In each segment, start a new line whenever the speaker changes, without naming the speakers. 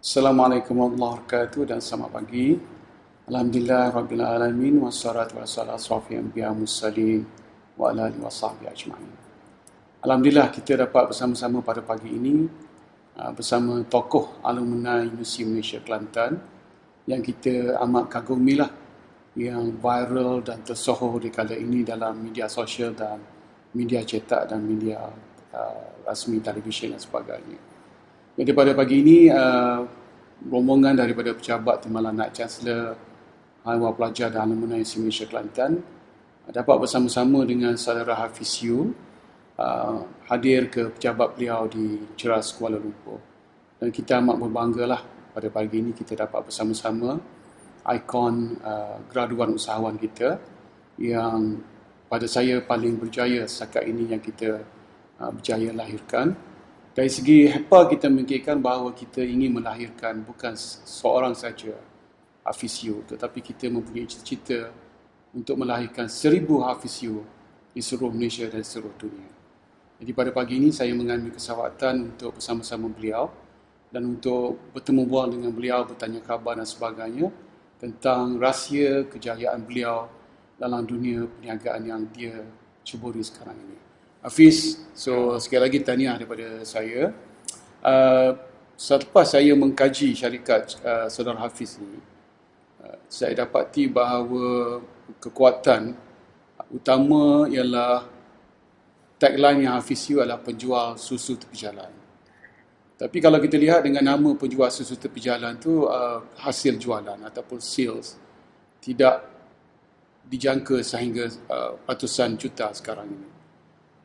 Assalamualaikum warahmatullahi wabarakatuh dan selamat pagi. Alhamdulillah rabbil alamin wassalatu wassalamu ala asrofil anbiya mursalin wa ala alihi wasahbihi ajma'in. Alhamdulillah kita dapat bersama-sama pada pagi ini bersama tokoh alumni Universiti Malaysia Kelantan yang kita amat kagumilah, yang viral dan tersohor di kala ini dalam media sosial dan media cetak dan media rasmi televisyen dan sebagainya. Jadi pada pagi ini rombongan daripada pejabat Timbalan Naib Chancellor Haiwan Pelajar dan Alumni Universiti Malaysia Kelantan dapat bersama-sama dengan saudara Hafiz Yu hadir ke pejabat beliau di Ceras, Kuala Lumpur. Dan kita amat berbanggalah pada pagi ini kita dapat bersama-sama ikon graduan usahawan kita yang pada saya paling berjaya setakat ini yang kita berjaya lahirkan. Dari segi HEPA kita memikirkan bahawa kita ingin melahirkan bukan seorang saja Hafiz Yu, tetapi kita mempunyai cita-cita untuk melahirkan 1000 Hafiz Yu di seluruh Malaysia dan seluruh dunia. Jadi pada pagi ini saya mengambil kesempatan untuk bersama-sama beliau dan untuk bertemu bual dengan beliau, bertanya khabar dan sebagainya tentang rahsia kejayaan beliau dalam dunia perniagaan yang dia ceburi sekarang ini. Hafiz, sekali lagi tahniah daripada saya. Selepas saya mengkaji syarikat saudara Hafiz ini, saya dapati bahawa kekuatan utama ialah tagline yang Hafiz Yu adalah penjual susu tepi jalan. Tapi kalau kita lihat dengan nama penjual susu tepi jalan tu, hasil jualan ataupun sales tidak dijangka sehingga ratusan juta sekarang ini.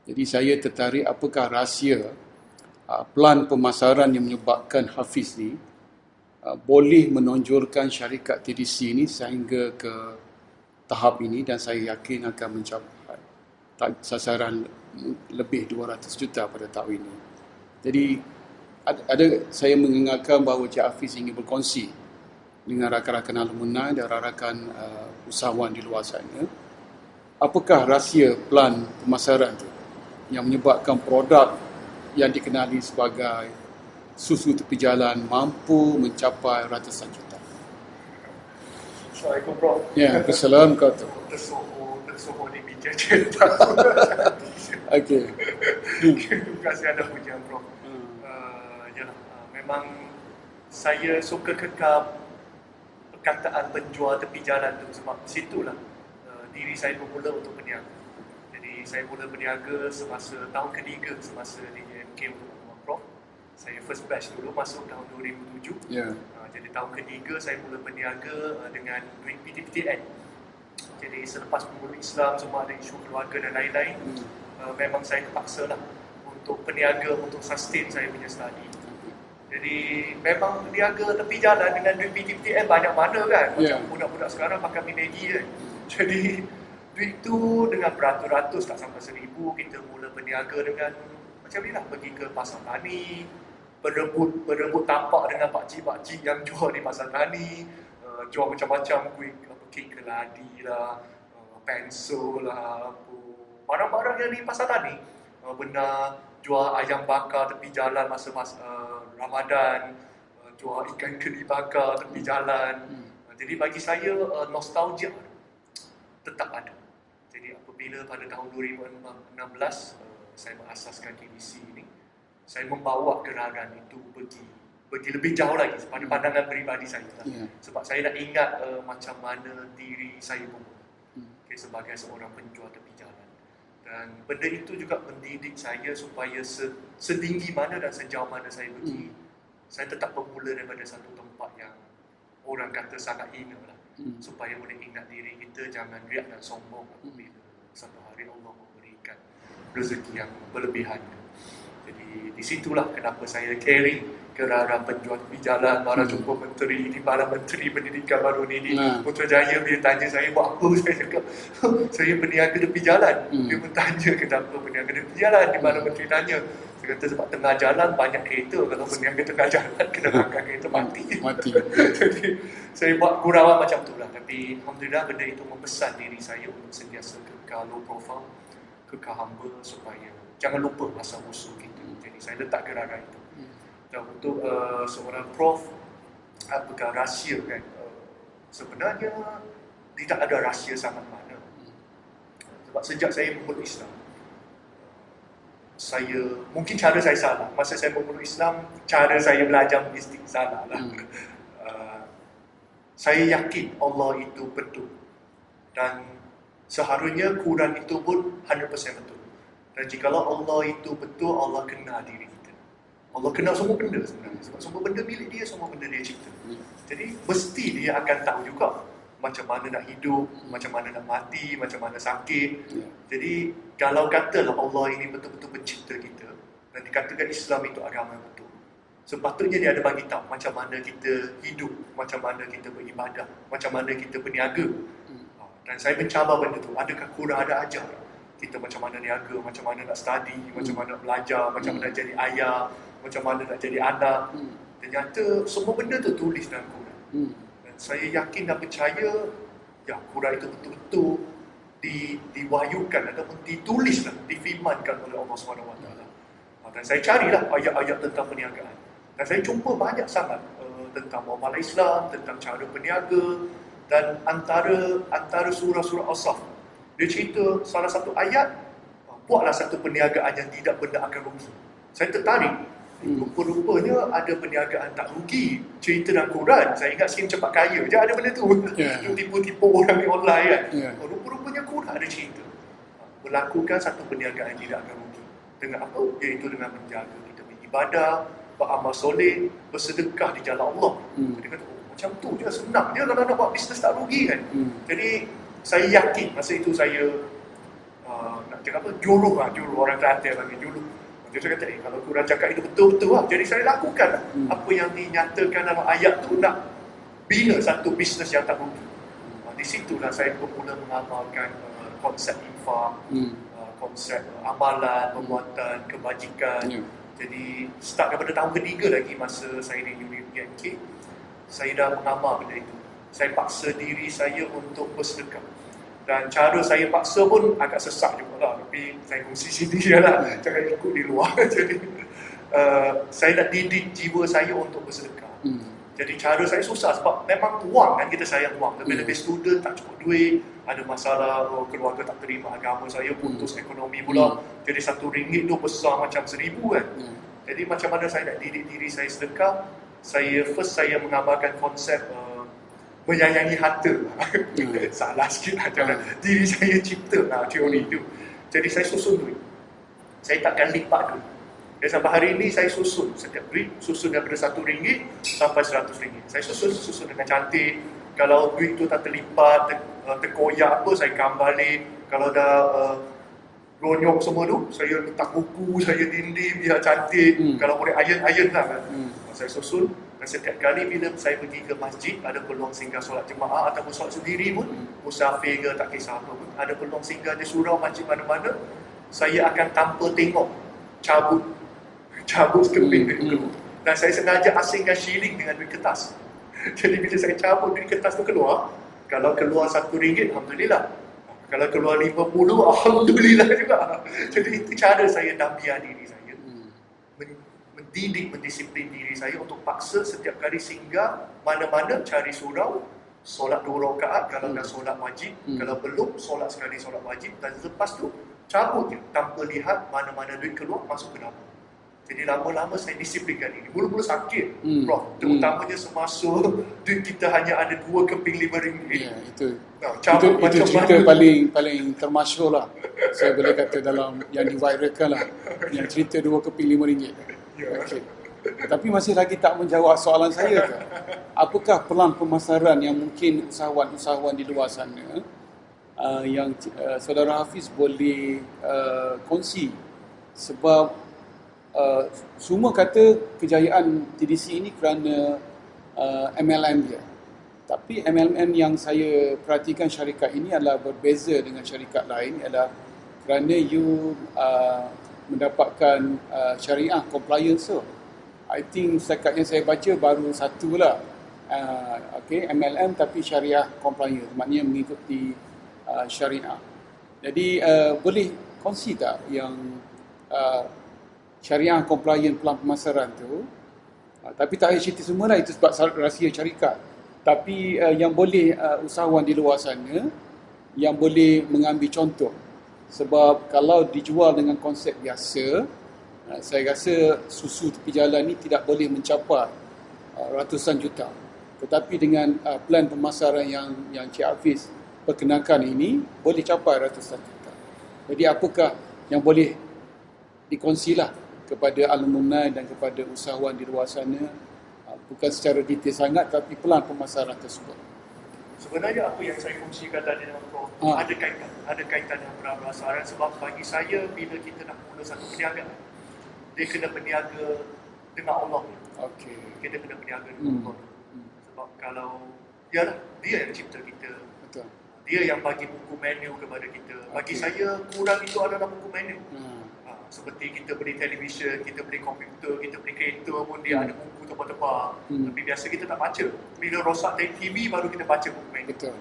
Jadi saya tertarik apakah rahsia pelan pemasaran yang menyebabkan Hafiz ni boleh menonjolkan syarikat TDC ini sehingga ke tahap ini, dan saya yakin akan mencapai sasaran lebih 200 juta pada tahun ini. Jadi saya mengingatkan bahawa Cik Hafiz ingin berkongsi dengan rakan-rakan alumni dan rakan-rakan usahawan di luar sana. Apakah rahsia pelan pemasaran itu yang menyebabkan produk yang dikenali sebagai susu tepi jalan mampu mencapai ratusan juta?
Assalamualaikum, Prof.
Ya, Assalamualaikum.
Tersohor di media cetak.
Okey.
Terima kasih anda pujian, Prof. Memang saya suka kekal perkataan penjual tepi jalan tu sebab situlah diri saya bermula untuk berniaga. Saya mula berniaga semasa tahun ketiga semasa di JMK untuk Tuan Prof. Saya first batch dulu masuk tahun 2007.
Ya.
Jadi tahun ketiga saya mula berniaga dengan duit PTPTN. Jadi selepas pemeluk Islam semua ada isu keluarga dan lain-lain, memang saya terpaksa lah untuk berniaga untuk sustain saya punya study. Jadi memang berniaga tepi jalan dengan duit PTPTN banyak mana kan. Macam budak-budak sekarang makan mie Maggi kan. Jadi duit tu dengan beratus-ratus tak sampai 1000 kita mula berniaga dengan macam ni lah, pergi ke pasar tani, berebut tapak dengan pakcik-pakcik yang jual di pasar tani, jual macam-macam kuih, kek keladi lah, pensel lah, barang-barang yang di pasar tani, benar jual ayam bakar tepi jalan masa Ramadan, jual ikan keli bakar tepi jalan. Jadi bagi saya nostalgia tetap ada. Jadi apabila pada tahun 2016 saya mengasaskan TDC ini, saya membawa gerakan itu pergi lebih jauh lagi pada pandangan peribadi saya. Sebab saya nak ingat macam mana diri saya bermula sebagai seorang penjual tepi jalan. Dan benda itu juga mendidik saya supaya setinggi mana dan sejauh mana saya pergi, saya tetap bermula daripada satu tempat yang orang kata sangat hina lah. Supaya boleh ingat diri kita jangan riak dan sombong apabila satu hari Allah memberikan rezeki yang berlebihan. Jadi di situlah kenapa saya carry gerakan penjual tepi jalan. Baru jumpa menteri di Badan Menteri Pendidikan baru ni di Putrajaya, dia tanya saya buat apa. Saya cakap saya berniaga tepi jalan. Dia bertanya kenapa berniaga tepi jalan. Di Badan Menteri tanya, saya kata sebab tengah jalan banyak kereta, kalau berniaga tengah jalan kena angkat kereta mati. Jadi saya buat gurauan macam tu lah. Tapi Alhamdulillah benda itu membesar diri saya untuk sentiasa kekal low profile, kekal humble supaya jangan lupa asal usul kita. Jadi saya letak gerakan itu. Dan untuk seorang prof, apakah rahsia kan? Sebenarnya tidak ada rahsia sangat mana. Sebab sejak saya memeluk Islam, mungkin cara saya salah. Masa saya memeluk Islam, cara saya belajar mesti salah lah. Saya yakin Allah itu betul. Dan seharusnya Quran itu pun 100% betul. Dan jikalau Allah itu betul, Allah kenal diri kita. Allah kenal semua benda sebenarnya. Sebab semua benda milik dia, semua benda dia cipta. Jadi mesti dia akan tahu juga macam mana nak hidup, macam mana nak mati, macam mana sakit. Jadi kalau katalah Allah ini betul-betul pencipta kita, dan dikatakan Islam itu agama yang betul, sepatutnya dia ada bagi tahu macam mana kita hidup, macam mana kita beribadah, macam mana kita berniaga. Dan saya mencabar benda tu. Adakah Quran ada ajar kita macam mana niaga, macam mana nak study, macam mana nak belajar, macam mana nak jadi ayah, macam mana nak jadi anak. Ternyata semua benda tu tulis dalam Quran. Dan saya yakin dan percaya Quran itu betul-betul diwahyukan ataupun ditulislah, difirmankan oleh Allah SWT. Dan saya carilah ayat-ayat tentang perniagaan. Dan saya jumpa banyak sangat tentang muamalah Islam, tentang cara berniaga. Dan antara surah-surah As-Saff, dia cerita salah satu ayat, buatlah satu perniagaan yang tidak benda akan rugi. Saya tertarik. Rupa-rupanya ada perniagaan tak rugi. Cerita dalam Quran, saya ingat sikit cepat kaya je ada benda tu. Tipu-tipu orang di online kan. Rupa-rupanya Quran ada cerita melakukan satu perniagaan yang tidak akan rugi. Dengan apa? Iaitu dengan menjaga kita beribadah, beramal soleh, bersedekah di jalan Allah. Dia kata, macam tu je, senang je kalau nak buat bisnes tak rugi kan. Jadi saya yakin masa itu saya nak cakap apa, juluh orang Kelantan panggil juluh. Jadi saya kata, kalau Quran cakap itu betul-betul lah. Jadi saya lakukan apa yang dinyatakan dalam ayat tu, nak bina satu bisnes yang tak rugi. Di situlah saya bermula mengamalkan konsep infak, konsep amalan, perbuatan, kebajikan. Jadi start daripada tahun ketiga lagi masa saya di UMK, saya dah mengamal benda itu. Saya paksa diri saya untuk bersedekah. Dan cara saya paksa pun agak sesak jugalah. Tapi saya kongsi sini je lah. Jangan ikut di luar. Jadi saya nak didik jiwa saya untuk bersedekah. Jadi cara saya susah sebab memang wang kan, kita sayang wang. Lebih-lebih student tak cukup duit, ada masalah, keluarga tak terima agama saya, putus ekonomi pula. Jadi RM1 tu besar macam 1,000 kan. Jadi macam mana saya nak didik diri saya sedekah? Saya mengamalkan konsep menyayangi harta. Salah sikit lah cara diri saya cipta lah teori tu. Jadi saya susun duit. Saya takkan lipat duit. Dan sampai hari ini saya susun setiap duit, susun daripada RM1 sampai RM100. Saya susun dengan cantik. Kalau duit tu tak terlipat, terkoyak apa, saya kam balik. Kalau dah ronyok semua tu, saya letak buku, saya dinding biar cantik. Kalau boleh iron lah kan. Saya susun. Dan setiap kali bila saya pergi ke masjid, ada peluang singgah solat jemaah ataupun solat sendiri pun, musafir ke tak kisah apa pun, ada peluang singgah di surau masjid mana-mana, saya akan tanpa tengok cabut keping duit keluar. Dan saya sengaja asingkan shilling dengan duit kertas. Jadi bila saya cabut duit kertas tu keluar, kalau keluar RM1, Alhamdulillah. Kalau keluar 50, Alhamdulillah juga. Jadi itu cara saya tarbiyah diri saya. Mendisiplin diri saya untuk paksa setiap kali singgah mana-mana, cari surau, solat 2 rakaat kalau dah solat wajib, kalau belum solat sekali solat wajib, dan lepas tu cabut je tanpa lihat mana-mana duit keluar masuk ke dapur. Jadi lama-lama saya disiplinkan diri. Mula-mula sakit, Prof. Terutamanya semasa duit kita hanya ada 2 keping RM5.
Ya, itu
mana
cerita paling termasyhur lah. Saya boleh kata dalam yang diviralkan lah. Yang cerita 2 keping RM5. Okay. Tapi masih lagi tak menjawab soalan saya ke? Apakah pelan pemasaran yang mungkin usahawan-usahawan di luar sana yang Saudara Hafiz boleh kongsi? Sebab semua kata kejayaan TDC ini kerana MLM dia. Tapi MLM yang saya perhatikan syarikat ini adalah berbeza dengan syarikat lain, adalah kerana you mendapatkan syariah compliance. So I think setakat yang saya baca baru satu lah, MLM tapi syariah compliance, maknanya mengikuti syariah. Jadi boleh kongsi tak yang syariah compliance pelan pemasaran tu Tapi tak payah cerita semua lah, itu sebab rahsia syarikat. Tapi yang boleh usahawan di luar sana yang boleh mengambil contoh. Sebab kalau dijual dengan konsep biasa, saya rasa susu tepi jalan ni tidak boleh mencapai ratusan juta. Tetapi dengan plan pemasaran yang Cik Hafiz perkenalkan ini, boleh capai ratusan juta. Jadi apakah yang boleh dikongsilah kepada alumni dan kepada usahawan di luar sana, bukan secara detail sangat tapi pelan pemasaran tersebut.
Sebenarnya apa yang saya kongsikan tadi dengan Prof ada kaitan dengan perasaran, sebab bagi saya bila kita nak mula satu perniagaan, dia kena berniaga dengan Allah.
Okey.
Kita kena berniaga dengan Allah. Sebab kalau dia yang cipta kita.
Betul.
Dia yang bagi buku menu kepada kita. Bagi saya kurang itu adalah buku menu. Seperti kita beli televisyen, kita beli komputer, kita beli kereta pun dia ada buku tebal-tebal. Tapi biasa kita tak baca. Bila rosak TV baru kita baca buku menu.
Betul.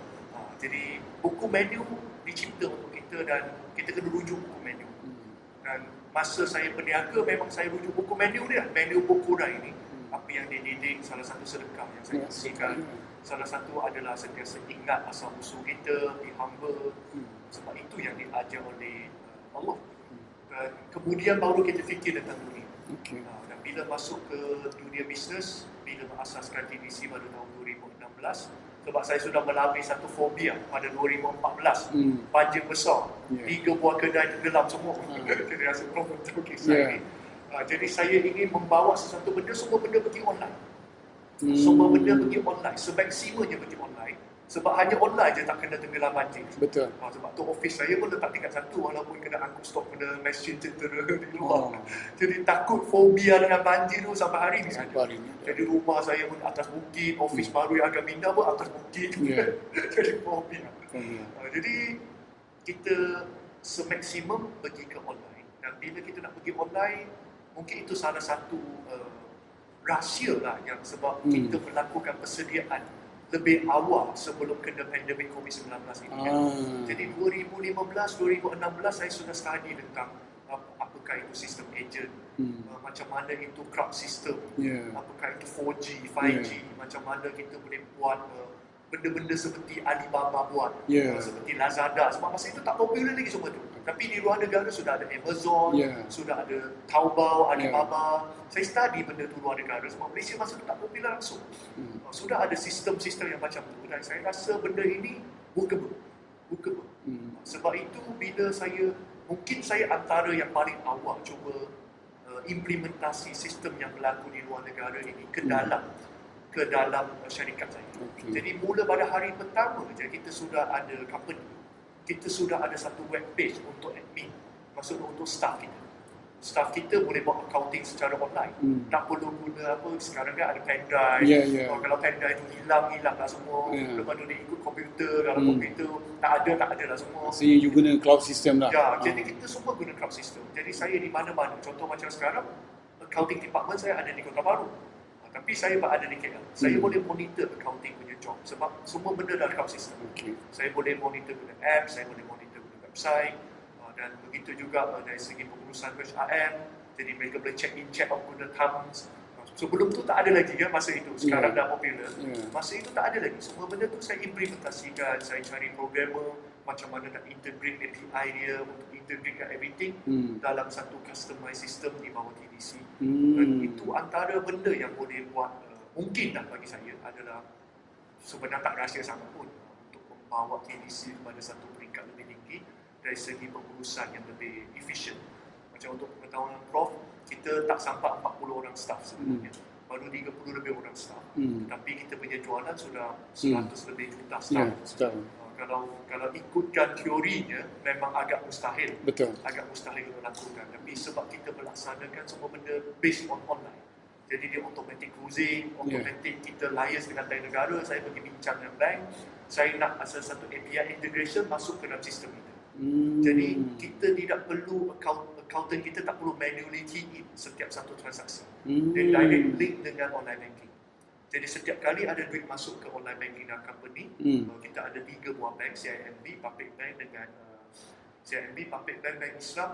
Jadi buku menu dicipta untuk kita dan kita kena rujuk buku menu. Dan masa saya berniaga memang saya rujuk buku menu dia. Menu buku dah ini. Apa yang dia didik, salah satu sedekah yang saya kongsikan. Salah satu adalah sentiasa ingat asal usul kita, be humble. Sebab itu yang diajar oleh Allah. Dan kemudian baru kita fikir tentang dunia. Dan bila masuk ke dunia bisnes, bila mengasaskan TDC pada tahun 2016, sebab saya sudah melalui satu fobia pada 2014, banjir besar, 3 buah kedai tenggelam semua. Jadi rasa Prof tahu kisah ini. Jadi saya ingin membawa sesuatu benda, semua benda pergi online. Semua benda pergi online, semaksimanya pergi online. Sebab hanya online je tak kena tenggelam banjir.
Betul.
Sebab tu office saya pun letak tingkat 1 walaupun kena angkut stok, kena mesin tentera di luar. Jadi takut fobia dengan banjir tu sampai hari ni saja. Jadi rumah saya pun atas bukit, office baru yang agak pindah pun atas bukit. Jadi fobia. Jadi kita semaksimum pergi ke online. Dan bila kita nak pergi online, mungkin itu salah satu rahsia lah yang sebab kita melakukan persediaan lebih awal sebelum kena pandemik COVID-19 ini. Jadi 2015, 2016 saya sudah study tentang apakah itu sistem agent, macam mana itu crowd system, apakah itu 4G, 5G, macam mana kita boleh buat benda-benda seperti Alibaba buat, seperti Lazada. Sebab masa itu tak popular lagi semua tu. Tapi di luar negara sudah ada Amazon, sudah ada Taobao, Alibaba. Saya study benda tu luar negara sebab Malaysia masa tu tak popular langsung. Sudah ada sistem-sistem yang macam tu dan saya rasa benda ini workable. Sebab itu bila mungkin saya antara yang paling awal cuba implementasi sistem yang berlaku di luar negara ini ke dalam syarikat saya. Jadi mula pada hari pertama je kita sudah ada company. Kita sudah ada satu web page untuk admin. Maksudnya untuk staff kita. Staff kita boleh buat accounting secara online. Tak perlu guna apa, sekarang kan ada pendrive. Kalau pendrive tu hilang lah semua. Lepas tu dia ikut komputer. Kalau komputer tak ada lah semua.
Maksudnya you guna cloud system lah.
Jadi kita semua guna cloud system. Jadi saya di mana-mana. Contoh macam sekarang, accounting department saya ada di Kota Baru. Tapi saya ada di KL. Saya boleh monitor accounting punya job sebab semua benda dalam cloud system. Saya boleh monitor guna app, saya boleh monitor guna website, dan begitu juga dari segi pengurusan HRM. Jadi mereka boleh check in, check out guna Thumbs. Sebelum tu tak ada lagi kan masa itu. Sekarang dah popular. Masa itu tak ada lagi. Semua benda tu saya implementasikan. Saya cari programmer macam mana nak integrate API dia untuk integrate everything dalam satu customized system di bawah TDC. Dan itu antara benda yang boleh buat mungkin lah bagi saya adalah sebenarnya tak rahsia sangat pun untuk membawa TDC kepada satu peringkat lebih tinggi dari segi pengurusan yang lebih efisien. Macam untuk pengetahuan Prof, kita tak sampai 40 orang staff sebenarnya. Baru 30 lebih orang staff. Tapi kita punya jualan sudah 100 lebih juta staff. Kalau ikutkan teorinya memang agak mustahil. Agak mustahil untuk lakukan. Tapi sebab kita melaksanakan semua benda based on online. Jadi dia automatic cruising, automatic kita liaise dengan lain negara. Saya pergi bincang dengan bank, saya nak asal satu API integration masuk ke dalam sistem kita. Jadi kita tidak perlu accountant kita tak perlu manually key in setiap satu transaksi. Dia direct link dengan online banking. Jadi setiap kali ada duit masuk ke online banking dan company, kita ada 3 buah bank, CIMB, Public Bank dengan CIMB, Public Bank, Bank Islam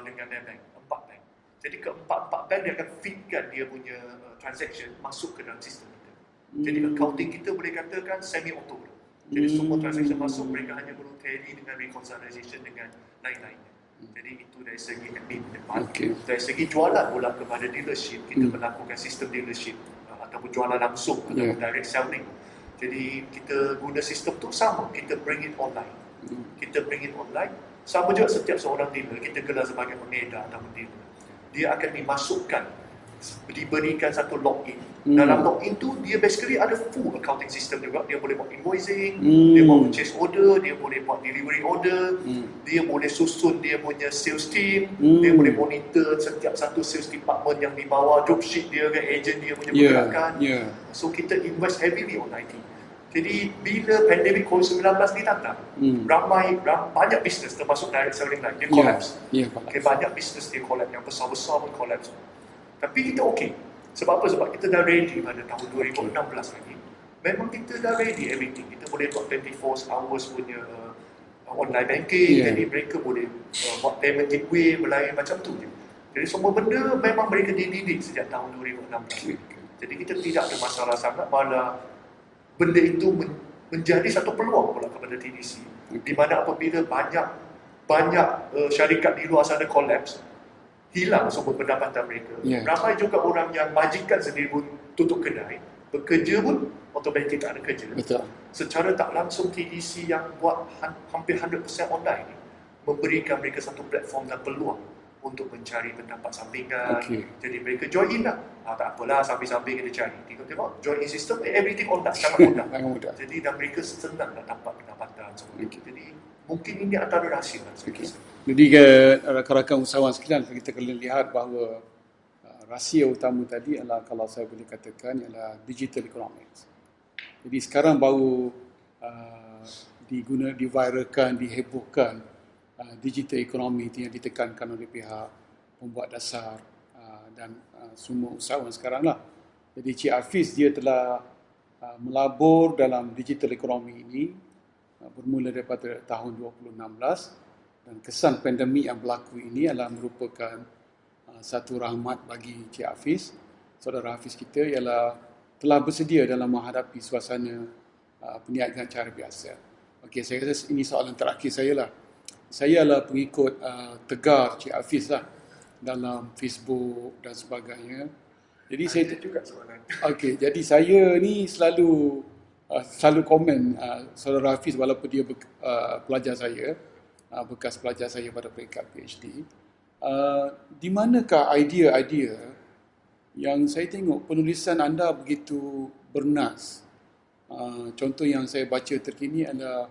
dengan Maybank, 4 bank. Jadi keempat-empat bank dia akan feedkan dia punya transaction masuk ke dalam sistem kita. Jadi accounting kita boleh katakan semi-auto. Jadi semua transaction masuk, mereka hanya perlu tally dengan reconciliation dengan lain-lainnya. Jadi itu dari segi admin depan. Dari segi jualan pula kepada dealership, kita melakukan sistem dealership ataupun jualan langsung ataupun direct selling. Jadi kita guna sistem tu sama, kita bring it online. Kita bring it online. Sama juga setiap seorang dealer, kita gelar sebagai pengedar ataupun dealer. Dia akan dimasukkan, diberikan satu login. Dalam login tu, dia basically ada full accounting system juga. Dia boleh buat invoicing, dia buat purchase order, dia boleh buat delivery order, dia boleh susun dia punya sales team, dia boleh monitor setiap satu sales department yang di bawah dropship dia ke agent dia punya pergerakan. So kita invest heavily on IT. Jadi bila pandemik COVID-19 ni datang, banyak bisnes termasuk direct selling lain, dia collapse. Banyak bisnes dia collapse, yang besar-besar pun collapse. Tapi kita okey. Sebab apa? Sebab kita dah ready pada tahun 2016 lagi. Memang kita dah ready everything. Kita boleh buat 24 hours punya online banking. Jadi mereka boleh buat payment gateway, berlain macam tu je. Jadi semua benda memang mereka dididik sejak tahun 2016. Jadi kita tidak ada masalah sangat, malah benda itu menjadi satu peluang pula kepada TDC. Di mana apabila banyak syarikat di luar sana collapse, hilang sumber pendapatan mereka. Ramai juga orang yang majikan sendiri pun tutup kedai, bekerja pun automatik tak ada kerja. Secara tak langsung TDC yang buat hampir 100% online ni memberikan mereka satu platform dan peluang untuk mencari pendapat sampingan. Jadi mereka join in lah. Tak apalah, sambil-sambil kita cari. Tengok join in system, everything online, sangat mudah. Jadi dan mereka senang nak dapat pendapatan. Jadi mungkin ini antara rahsia lah.
Jadi rakan-rakan usahawan sekalian, kita kena lihat bahawa rahsia utama tadi adalah, kalau saya boleh katakan, ialah digital economics. Jadi sekarang baru diviralkan, dihebohkan digital economy itu yang ditekankan oleh pihak pembuat dasar dan semua usahawan sekarang lah. Jadi Cik Hafiz dia telah melabur dalam digital economy ini bermula daripada tahun 2016. Dan kesan pandemik yang berlaku ini adalah merupakan satu rahmat bagi Cik Hafiz. Saudara Hafiz kita ialah telah bersedia dalam menghadapi suasana perniagaan cara biasa. Okey, saya rasa ini soalan terakhir saya lah. Saya adalah pengikut tegar Cik Hafiz lah dalam Facebook dan sebagainya. Jadi saya
juga soalan.
Okey, jadi saya ni selalu komen saudara Hafiz walaupun dia pelajar saya, bekas pelajar saya pada peringkat PhD. Di manakah idea-idea yang saya tengok penulisan anda begitu bernas. Contoh yang saya baca terkini adalah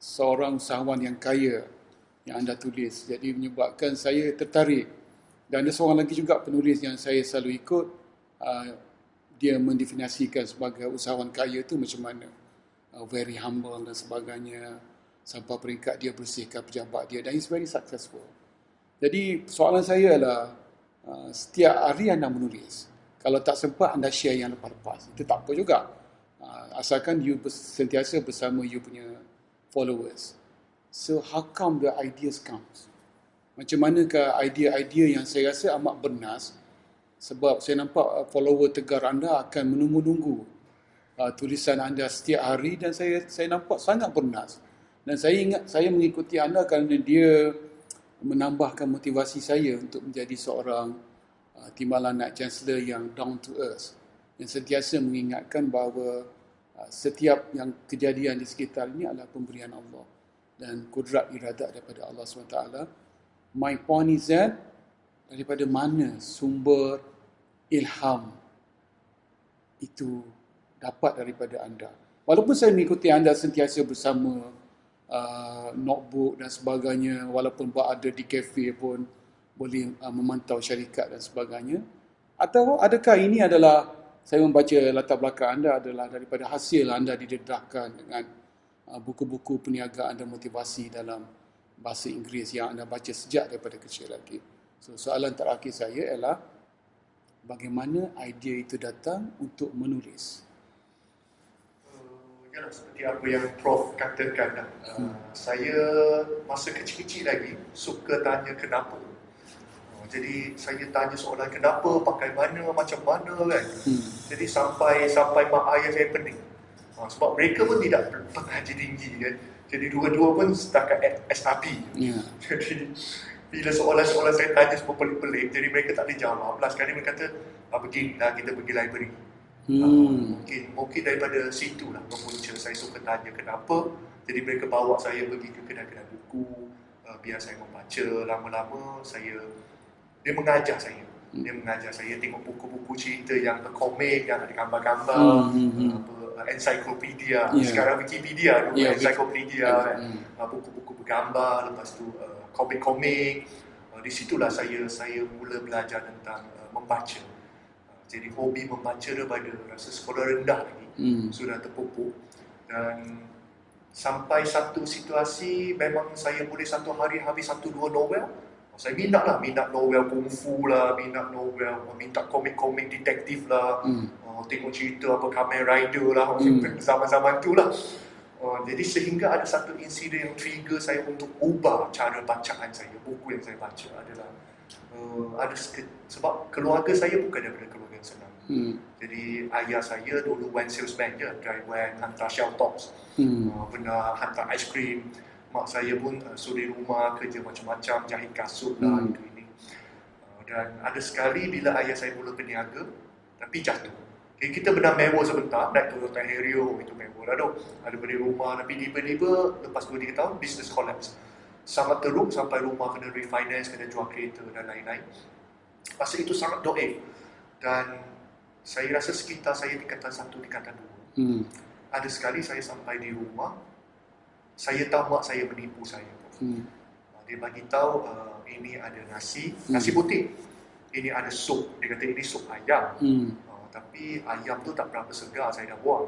seorang usahawan yang kaya yang anda tulis. Jadi menyebabkan saya tertarik. Dan ada seorang lagi juga penulis yang saya selalu ikut. Dia mendefinisikan sebagai usahawan kaya itu macam mana. Very humble dan sebagainya. Sampai peringkat dia bersihkan pejabat dia. Dan he's very successful. Jadi soalan saya adalah setiap hari anda menulis. Kalau tak sempat anda share yang lepas-lepas. Itu tak apa juga. Asalkan you sentiasa bersama you punya followers. So how come the ideas comes? Macam manakah idea-idea yang saya rasa amat bernas, sebab saya nampak follower tegar anda akan menunggu-nunggu tulisan anda setiap hari, dan saya nampak sangat bernas. Dan saya ingat saya mengikuti anda kerana dia menambahkan motivasi saya untuk menjadi seorang timbalan Naib Chancellor yang down to earth, yang sentiasa mengingatkan bahawa setiap yang kejadian di sekitar ini adalah pemberian Allah dan kudrat iradat daripada Allah SWT. My point is that daripada mana sumber ilham itu dapat daripada anda. Walaupun saya mengikuti anda sentiasa bersama notebook dan sebagainya, walaupun berada di kafe pun boleh memantau syarikat dan sebagainya. Atau adakah ini adalah, saya membaca latar belakang anda adalah daripada hasil anda didedahkan dengan buku-buku perniagaan dan motivasi dalam bahasa Inggeris yang anda baca sejak daripada kecil lagi. So soalan terakhir saya ialah bagaimana idea itu datang untuk menulis?
Ya, seperti apa yang Prof katakan, saya masa kecil-kecil lagi suka tanya kenapa. Jadi saya tanya soalan kenapa, pakai mana, macam mana kan. Jadi sampai mak ayah saya pening. Sebab mereka pun tidak pengaji tinggi kan. Jadi dua-dua pun setakat SRP. Jadi bila soalan-soalan saya tanya semua pelik-pelik, jadi mereka tak boleh jawab. Last kali mereka kata, beginilah kita pergi library. Mungkin daripada situ lah berpunca saya suka tanya kenapa. Jadi mereka bawa saya pergi ke kedai-kedai buku, biar saya membaca. Lama-lama dia mengajar saya. Dia mengajar saya tengok buku-buku cerita yang komik, yang ada gambar-gambar, ensiklopedia. Sekarang Wikipedia dulu, ensiklopedia, buku-buku bergambar, lepas tu komik-komik. Di situlah saya mula belajar tentang membaca. Jadi hobi membaca daripada rasa sekolah rendah lagi sudah terpupuk. Dan sampai satu situasi memang saya boleh satu hari habis 1-2 novel. Saya minat novel kungfu lah, minat komik-komik detektif lah, tengok cerita apa Kamen Rider lah, zaman-zaman tu lah. Jadi sehingga ada satu insiden yang trigger saya untuk ubah cara bacaan saya. Buku yang saya baca adalah sebab keluarga saya bukan daripada keluarga yang senang. Jadi ayah saya dulu van salesman je, drive van, hantar shell tops, benda hantar ice cream. Mak saya pun suri rumah, kerja macam-macam, jahit kasut lah, itu ini. Dan ada sekali bila ayah saya mula berniaga, tapi jatuh. Okay, kita benar mewah sebentar, naik Toyota Harrier, itu mewah lah dong. Ada beli rumah, tapi tiba-tiba lepas 2-3 tahun, business collapse. Sangat teruk sampai rumah kena refinance, kena jual kereta dan lain-lain. Masa itu sangat doa. Dan saya rasa sekitar saya tingkatan 1, tingkatan 2. Ada sekali saya sampai di rumah, saya tahu mak saya menipu saya. Dia bagi tahu ini ada nasi putih. Ini ada sup. Dia kata ini sup ayam. Tapi ayam tu tak berapa segar, saya dah buang.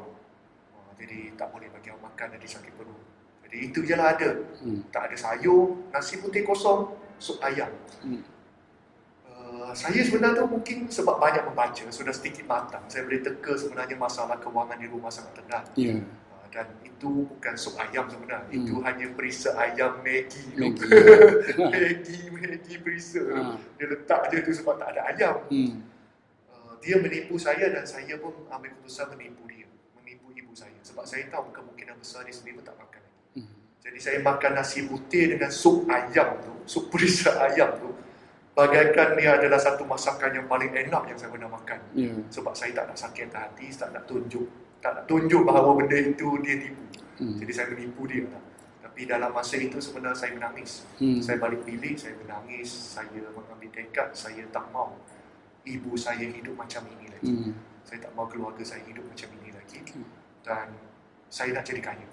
Jadi tak boleh bagi awak makan, jadi sakit perut. Jadi itu je lah ada. Tak ada sayur, nasi putih kosong, sup ayam. Saya sebenarnya mungkin sebab banyak membaca, sudah sedikit matang. Saya boleh teka sebenarnya masalah kewangan di rumah sangat tenang. Dan itu bukan sup ayam sebenarnya. Itu hanya perisa ayam Maggi. Maggi perisa. Dia letak je tu sebab tak ada ayam. Dia menipu saya dan saya pun ambil keputusan menipu dia. Menipu ibu saya. Sebab saya tahu kemungkinan besar dia sendiri pun tak makan lagi. Jadi saya makan nasi putih dengan sup ayam tu, sup perisa ayam tu, bagaikan dia adalah satu masakan yang paling enak yang saya pernah makan. Sebab saya tak nak sakit hati, tak nak tunjuk bahawa benda itu dia tipu. Jadi saya menipu dia lah. Tapi dalam masa itu sebenarnya saya menangis. Saya balik bilik, saya menangis, saya mengambil tekad, saya tak mahu ibu saya hidup macam ini lagi. Saya tak mahu keluarga saya hidup macam ini lagi. Dan saya nak jadi kaya.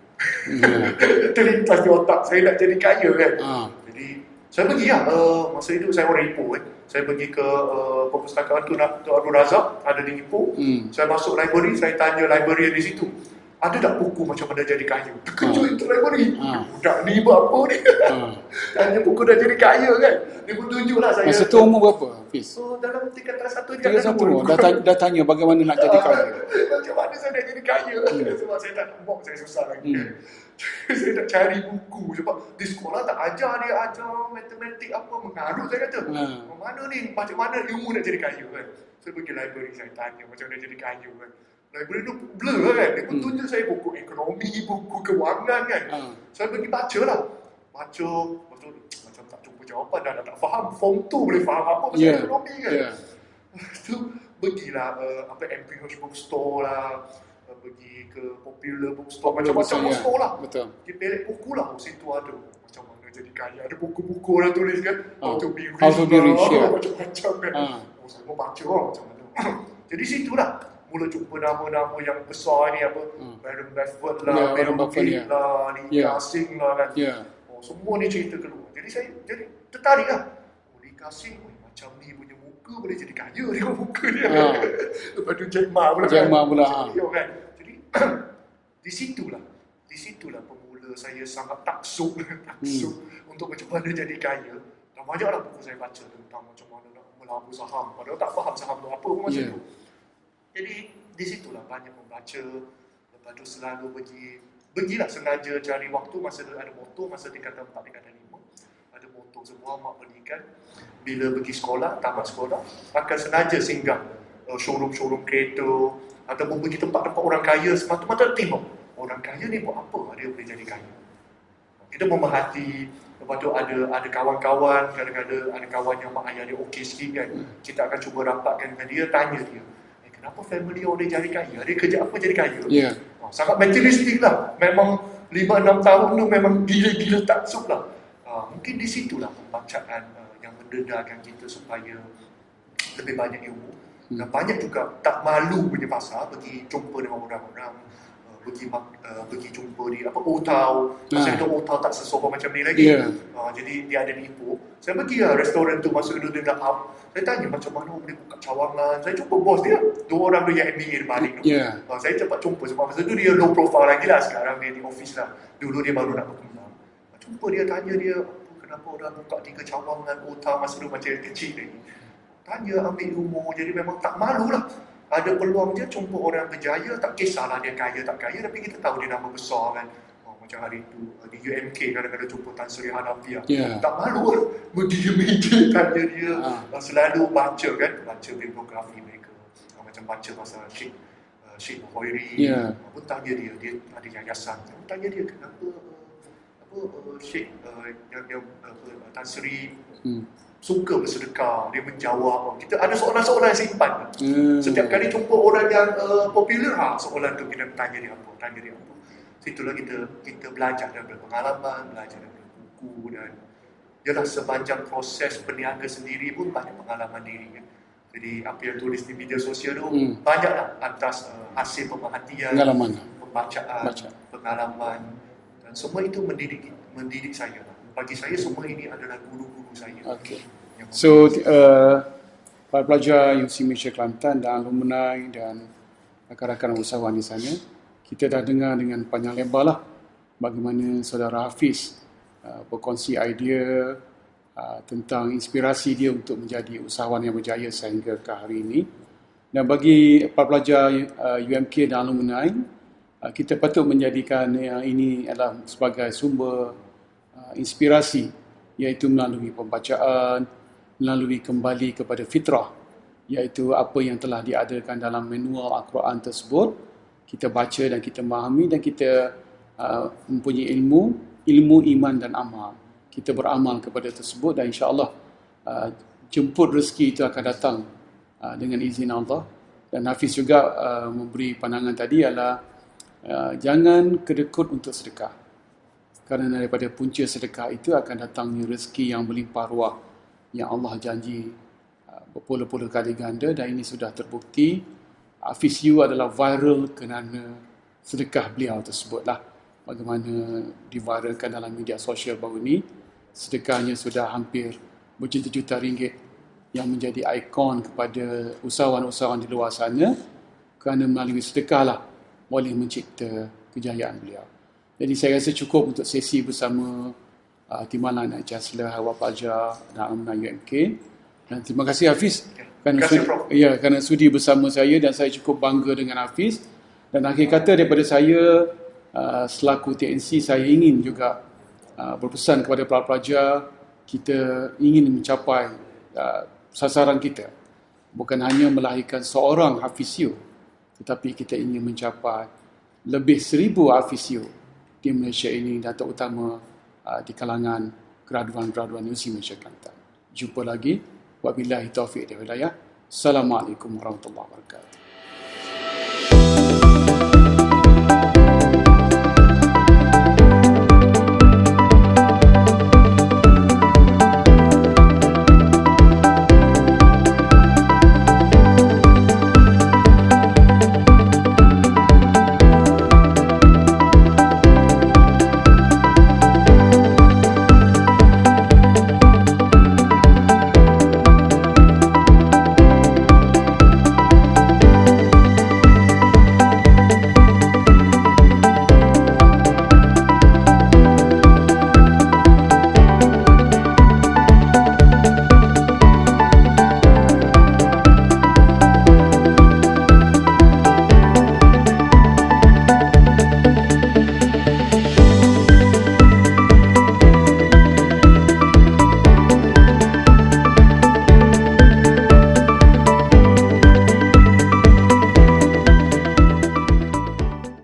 Terlintas di otak, saya nak jadi kaya kan. Jadi saya pergi lah, masa itu saya orang Ipoh kan. Saya pergi ke perpustakaan Tun Abdul Razak, ada di Ipoh. Saya masuk library, saya tanya library di situ, ada tak buku macam mana jadi kaya? Terkejut itu library. Budak ni buat apa ni? Tanya buku dah jadi kaya kan. Dia pun tunjuklah saya.
Masa tu umur berapa, Fiz?
Dalam tingkatan 1,
tingkatan 1. Dah tanya bagaimana nak jadi kaya.
Macam mana saya nak jadi kaya? Sebab saya tak nak buat, saya susah lagi. Saya nak cari buku sebab di sekolah tak ajar, dia ajar matematik apa, mengarut saya kata. Mana ni, macam mana ilmu nak jadi kaya kan. Saya pergi library, saya tanya macam mana jadi kaya kan. Library tu blur kan, dia pun tunjuk saya buku ekonomi, buku kewangan kan. Saya pergi baca lah. Baca, macam tak jumpa jawapan, dah tak faham. Form 2 boleh faham apa pasal ekonomi kan. Tu pergilah MPH bookstore lah, pergi ke Popular bookstore, macam-macam bookstore lah. Pergi pelek buku lah, situ ada macam mana jadi kaya. Ada buku-buku lah tulis kan, how to be rich lah, macam-macam kan. Saya mau baca lah macam mana. Jadi situlah mula jumpa nama-nama yang besar ni, apa Warren Buffett lah, Bill Gates lah, Lee Ka-shing lah kan. Semua ni cerita keluar. Jadi saya tertarik lah. Lee Ka-shing macam ni punya muka boleh jadi kaya tengok muka dia. Lepas tu Jack Ma pula kan. Jadi di situlah pemula saya sangat taksub untuk macam mana jadi kaya. Dan banyaklah buku saya baca tentang macam mana nak melabur saham. Padahal tak faham saham tu apa pun masa tu. Jadi di situlah banyak membaca. Lepas tu selalu pergilah sengaja cari waktu masa ada motor, masa tingkatan 4, tingkatan 5. ada motor semua, mak belikan. Bila pergi sekolah, tamat sekolah, akan senaja singgah showroom-showroom kereta ataupun pergi tempat-tempat orang kaya, semata-mata tengok orang kaya ni buat apa dia boleh jadi kaya. Kita memerhati. Lepas tu ada kawan-kawan, kadang-kadang ada kawan yang mak ayah dia okey sikit kan, kita akan cuba rapatkan dengan dia, tanya dia, kenapa family orang dia jadi kaya? Dia kerja apa jadi kaya?
Yeah.
Sangat materialistik lah. Memang 5-6 tahun tu memang gila-gila taksub lah. Mungkin di situlah pembacaan yang mendedarkan kita supaya lebih banyak ilmu. Dan banyak juga tak malu punya pasal, pergi jumpa dengan orang-orang, pergi jumpa di Otau. Masa itu Otau tak sesohor macam ni lagi. Jadi dia ada di Ipoh. Saya pergi lah restoran tu, masa itu dia dah up. Saya tanya macam mana boleh buka cawangan. Saya jumpa bos dia, 2 orang tu yang MBA di balik tu. Saya cepat jumpa sebab masa tu dia low profile lagi lah. Sekarang dia di office lah. Dulu dia baru nak berkembang. Jumpa dia, tanya dia, kenapa orang buka 3 cawangan Otau masa tu macam kecil lagi. Tanya, ambil ilmu. Jadi memang tak malu lah. Ada peluang dia jumpa orang berjaya, tak kisahlah dia kaya tak kaya, tapi kita tahu dia nama besar kan. Macam hari tu di UMK kadang-kadang jumpa Tan Sri Hanafiah. Tak malu lah, berdiri meja tanya dia. Selalu baca kan, baca biografi mereka. Macam baca pasal Sheikh Khairi. Pun tanya dia ada yayasan. Pun tanya dia kenapa Sheikh yang Tan Sri suka bersedekah, dia menjawab. Kita ada soalan-soalan yang simpan. Setiap kali jumpa orang yang popular, soalan tu kita tanya dia apa. Situlah kita belajar daripada pengalaman, belajar daripada buku, dan ialah sepanjang proses berniaga sendiri pun banyak pengalaman diri kan. Jadi apa yang tulis di media sosial tu banyaklah atas hasil pemerhatian, pembacaan, pengalaman, dan semua itu mendidik saya. Bagi saya semua ini adalah guru-guru saya.
So para pelajar UC Malaysia Kelantan dan alumni dan rakan-rakan usahawan di sana, kita dah dengar dengan panjang lebar lah bagaimana saudara Hafiz berkongsi idea tentang inspirasi dia untuk menjadi usahawan yang berjaya sehingga ke hari ini. Dan bagi para pelajar UMK dan alumni, kita patut menjadikan ini adalah sebagai sumber inspirasi, iaitu melalui pembacaan, melalui kembali kepada fitrah, iaitu apa yang telah diadakan dalam manual Al-Quran tersebut. Kita baca dan kita memahami dan kita mempunyai ilmu iman dan amal. Kita beramal kepada tersebut dan insya-Allah jemput rezeki itu akan datang dengan izin Allah. Dan Hafiz juga memberi pandangan tadi adalah jangan kedekut untuk sedekah. Kerana daripada punca sedekah itu akan datangnya rezeki yang berlimpah ruah yang Allah janji berpuluh-puluh kali ganda, dan ini sudah terbukti. Hafiz U adalah viral kerana sedekah beliau tersebutlah. Bagaimana diviralkan dalam media sosial baru ini, sedekahnya sudah hampir berjuta-juta ringgit yang menjadi ikon kepada usahawan-usahawan di luar sana, kerana melalui sedekahlah boleh mencipta kejayaan beliau. Jadi saya rasa cukup untuk sesi bersama Timbalan dan Chancellor Awak Pelajar dan alumni UMK. Dan terima kasih Hafiz kerana sudi bersama saya, dan saya cukup bangga dengan Hafiz. Dan akhir kata daripada saya selaku TNC, saya ingin juga berpesan kepada para pelajar, kita ingin mencapai sasaran kita. Bukan hanya melahirkan seorang Hafiz U, tetapi kita ingin mencapai lebih 1000 Hafiz U di Malaysia ini, dan terutama di kalangan graduan-graduan UC Malaysia Kelantan. Jumpa lagi. Wabillahi taufiq wal hidayah. Assalamualaikum warahmatullahi wabarakatuh.